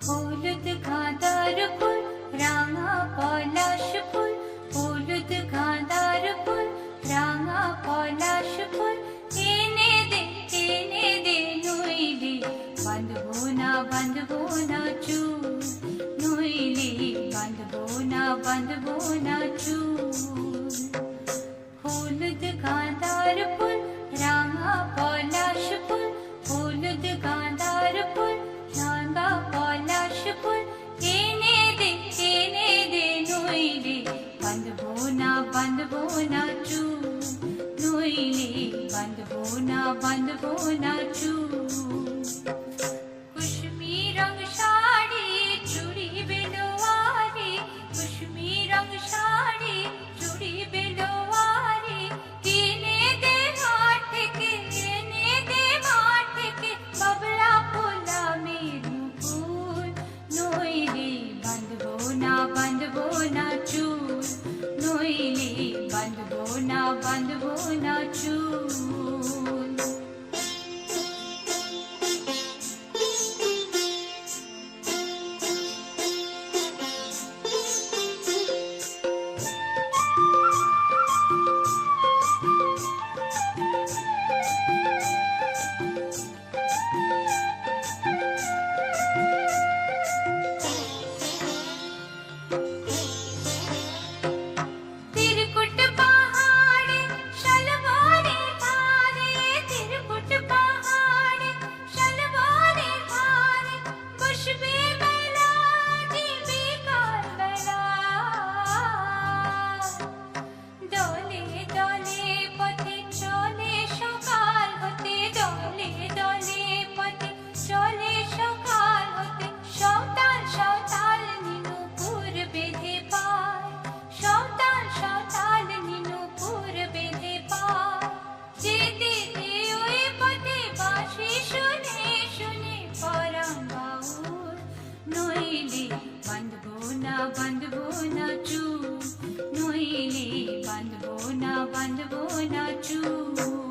হলুদ গাঁদার ফুল, রাঙা পলাশ ফুল, হলুদ গাঁদার ফুল, রাঙা পলাশ ফুল, এনে দে নইলে বাঁধবো না চুল, নইলে বাঁধবো না চুল। হলুদ গাঁদার ফুল, রাঙা পলাশ ফুল, হলুদ গাঁদার ফুল, রাঙা পলাশ ফুল, এনে দে নইলে বাঁধবো না চুল, নইলে বাঁধবো না চুল। কুসুমি রং শাড়ি চুড়ি বেলোয়ারি, কুসুমি রং শাড়ি চুড়ি বেলোয়ারি, এনে দে মাঠ থেকে বাবলা পোলা মেরু ফুল, নইলে বাঁধবো না চুল, নইলে বাঁধবো না চুল। तिरकुट पहाड़े शलवारे धारे, तिरकुट पहाड़े शलवारे धारे, खुशबे बेला जी बेकार बेला, दले दले पथे चले सकाल होते, दले दले पथे चले सकाल होते, সওতাল নীনুপুর বেঁধে পায়, সওতাল নীনুপুর বেঁধে পায়, যেতে ওই পথে বাঁশি শুনে পরাণ বাউল, নইলে বাঁধবো না চুল, নইলে বাঁধবো না চুল।